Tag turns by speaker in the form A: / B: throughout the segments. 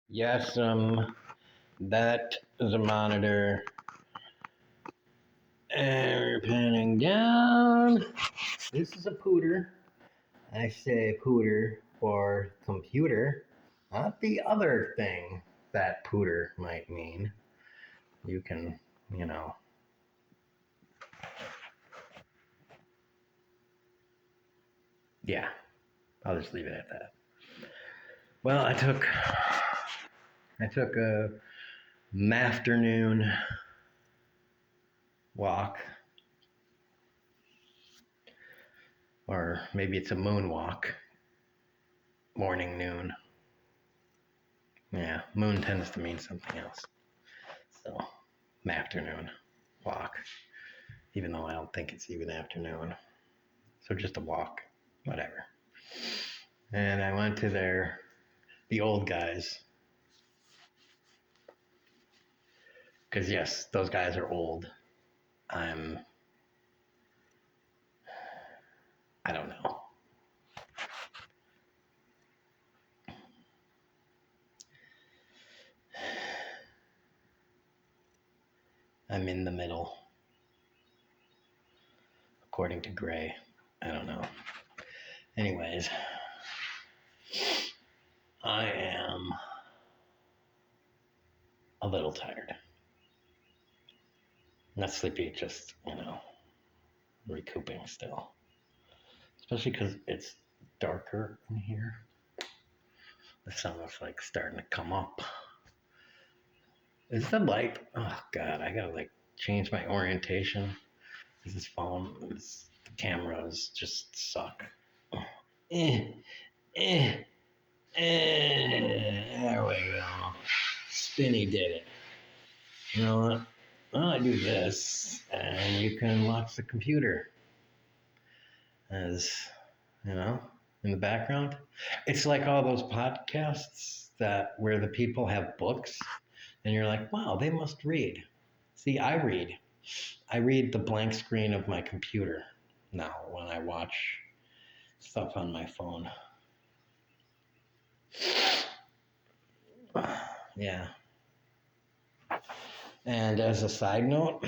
A: Yes, that is a monitor. And we're panning down. This is a pooter. I say pooter for computer, not the other thing that pooter might mean. You can, you know. Yeah, I'll just leave it at that. Well, I took a afternoon walk, or maybe it's a moonwalk, morning, noon. Yeah, moon tends to mean something else. So, afternoon walk, even though I don't think it's even afternoon. So just a walk, whatever. And I went to the old guys, because yes, those guys are old. I'm, I don't know. I'm in the middle, according to Gray. I don't know. Anyways, I am a little tired. Not sleepy, just, recouping still. Especially because it's darker in here. The sun is like starting to come up. Is the light? Oh God, I gotta change my orientation. This phone, the cameras just suck. Oh. There we go. Spinny did it. You know what? Well, I do this, and you can watch the computer as, in the background. It's like all those podcasts where the people have books, and you're like, wow, they must read. See, I read. I read the blank screen of my computer now when I watch stuff on my phone. Yeah. And as a side note,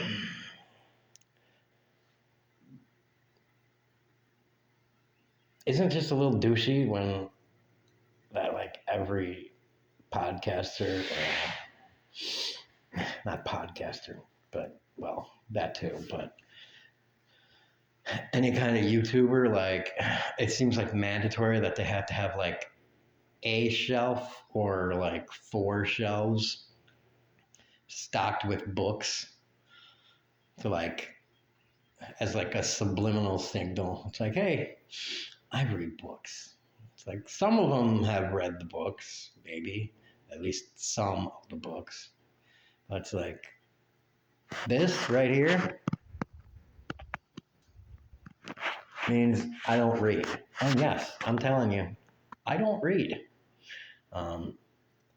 A: isn't it just a little douchey when that every podcaster, not podcaster, but well, that too, but any kind of YouTuber, it seems mandatory that they have to have a shelf or 4 shelves stocked with books to as a subliminal signal. It's like, hey, I read books. It's like some of them have read the books, maybe, at least some of the books. But it's like this right here means I don't read. And yes, I'm telling you, I don't read.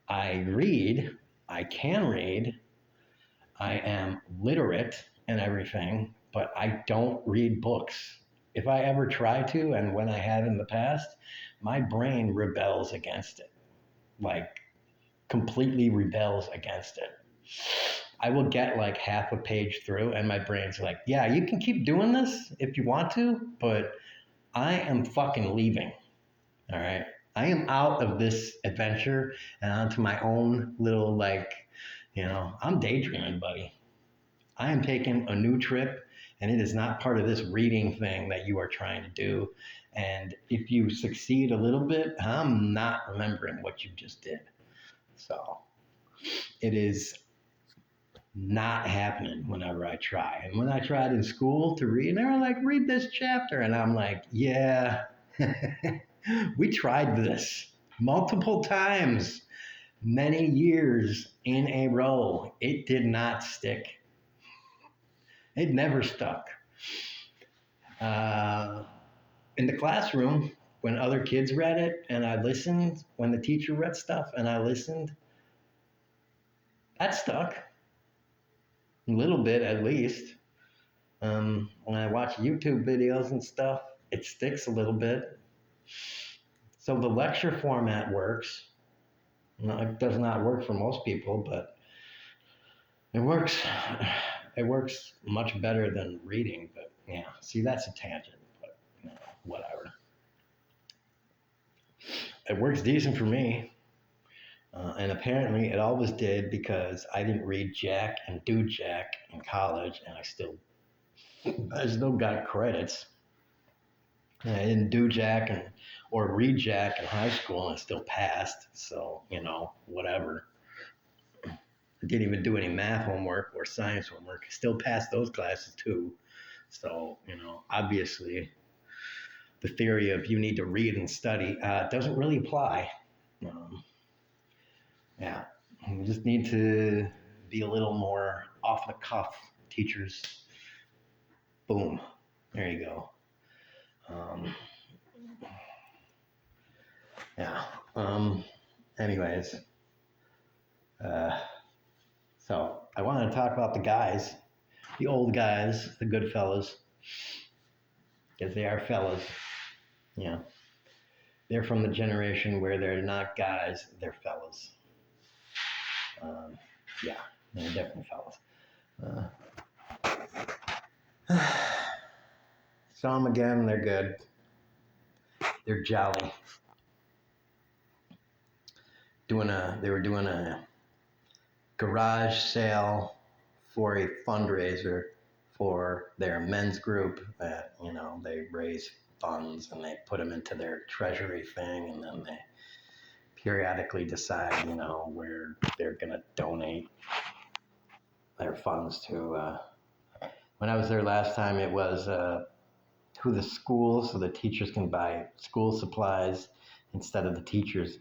A: I read, I can read, I am literate and everything, but I don't read books. If I ever try to, and when I have in the past, my brain rebels against it. Completely rebels against it. I will get half a page through, and my brain's like, yeah, you can keep doing this if you want to, but I am fucking leaving. All right. I am out of this adventure and onto my own little, I'm daydreaming, buddy. I am taking a new trip, and it is not part of this reading thing that you are trying to do. And if you succeed a little bit, I'm not remembering what you just did. So it is not happening whenever I try. And when I tried in school to read, they were like, read this chapter. And I'm like, yeah, we tried this multiple times, many years in a row. It did not stick. It never stuck. In the classroom, when other kids read it and I listened, when the teacher read stuff and I listened, that stuck. A little bit at least. When I watch YouTube videos and stuff, it sticks a little bit. So the lecture format works. No, it does not work for most people, but it works. It works much better than reading. But yeah, see, that's a tangent. But whatever. It works decent for me. And apparently it always did because I didn't read Jack and do Jack in college, and I still got credits. And I didn't do Jack or read Jack in high school, and I still passed. So whatever. I didn't even do any math homework or science homework. I still passed those classes too. So obviously the theory of you need to read and study doesn't really apply. Um, yeah, we just need to be a little more off the cuff, teachers. Boom, there you go. Um, yeah. Anyways, uh, so I wanted to talk about the guys, the old guys, the Goodfellas, because they are fellas. Yeah, they're from the generation where they're not guys, they're fellas. Um, yeah, they're definitely fellas. Saw them again. They're good. They're jolly. They were doing a garage sale for a fundraiser for their men's group that they raise funds and they put them into their treasury thing, and then they periodically decide where they're gonna donate their funds to. When I was there last time, it was to the schools so the teachers can buy school supplies instead of the teachers.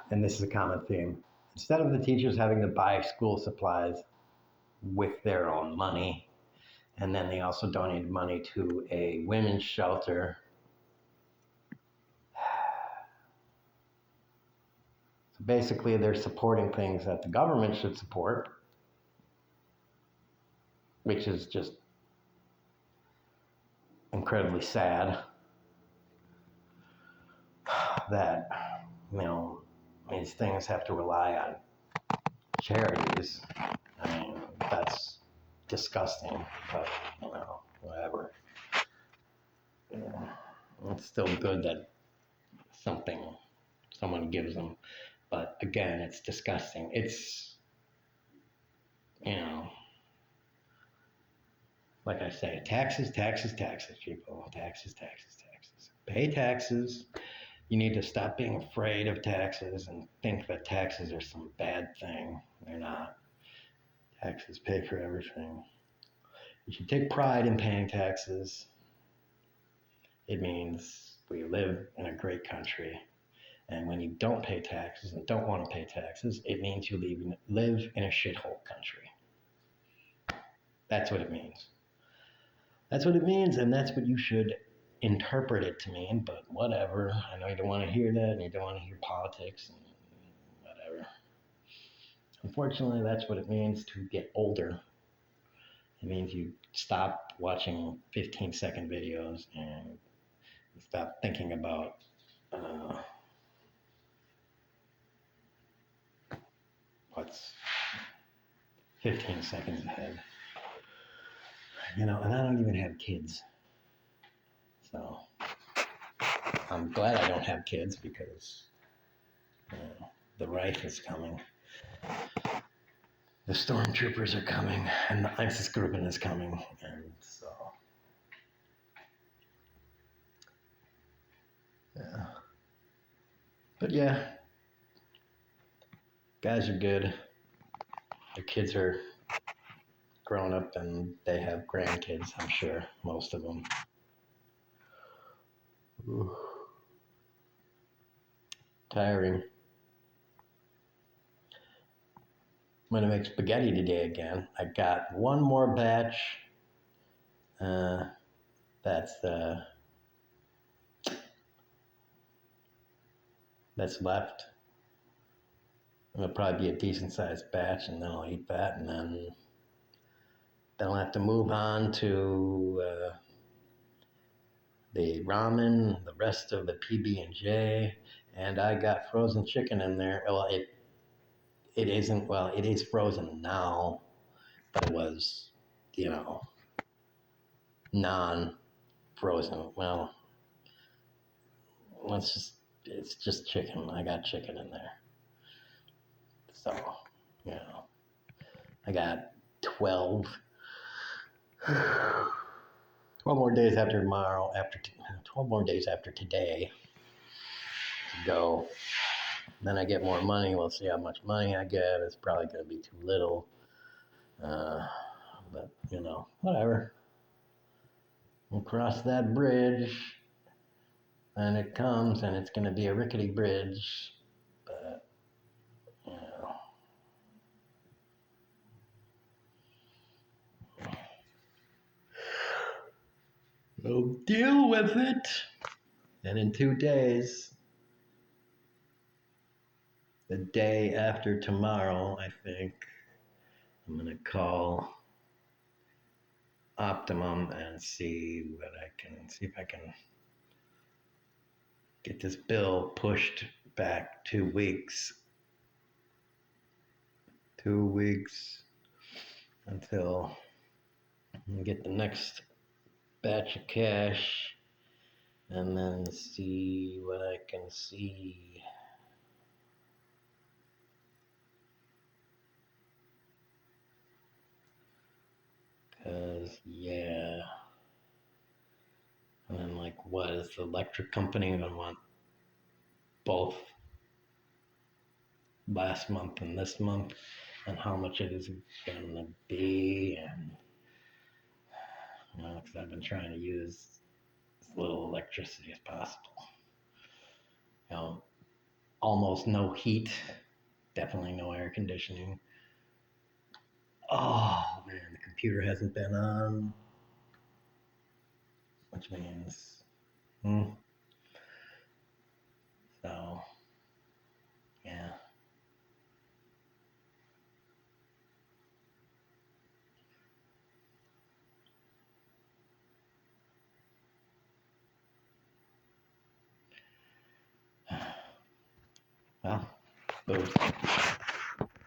A: And this is a common theme. Instead of the teachers having to buy school supplies with their own money, and then they also donated money to a women's shelter. So basically, they're supporting things that the government should support, which is just incredibly sad that these things have to rely on charities. I mean, that's disgusting, but whatever. It's still good that someone gives them, but again, it's disgusting. It's like I say, taxes, taxes, taxes, people. Taxes, taxes, taxes. Pay taxes. You need to stop being afraid of taxes and think that taxes are some bad thing. They're not. Taxes pay for everything. You should take pride in paying taxes. It means we live in a great country. And when you don't pay taxes and don't want to pay taxes, it means you live in a shithole country. That's what it means. That's what it means, and that's what you should interpret it to mean, but whatever. I know you don't want to hear that, and you don't want to hear politics, and whatever. Unfortunately, that's what it means to get older. It means you stop watching 15-second videos and you stop thinking about what's 15 seconds ahead. And I don't even have kids. So I'm glad I don't have kids because the Reich is coming. The stormtroopers are coming, and the Einsatzgruppen is coming, and so yeah. But yeah, guys are good. Their kids are grown up, and they have grandkids. I'm sure most of them. Ooh. Tiring. I'm gonna make spaghetti today again. I got one more batch. That's left. It'll probably be a decent sized batch, and then I'll eat that, and then I'll have to move on to the ramen, the rest of the PB&J, and I got frozen chicken in there. Well, it isn't. Well, it is frozen now, but it was, you know, non-frozen. Well, let's just. It's just chicken. I got chicken in there, so you know, I got 12 12 more days after tomorrow, 12 more days after today to go. Then I get more money. We'll see how much money I get. It's probably going to be too little. But, you know, whatever. We'll cross that bridge, and it comes, and it's going to be a rickety bridge. But, you know, we'll deal with it. And in 2 days, the day after tomorrow, I think, I'm going to call Optimum and see if I can get this bill pushed back 2 weeks. 2 weeks until I get the next batch of cash, and then see what I can see. Cause yeah. And then like, what is the electric company gonna want both last month and this month, and how much it is gonna be, and you know, because I've been trying to use as little electricity as possible. You know, almost no heat, definitely no air conditioning. Oh man, the computer hasn't been on, which means, so yeah. Well, boom.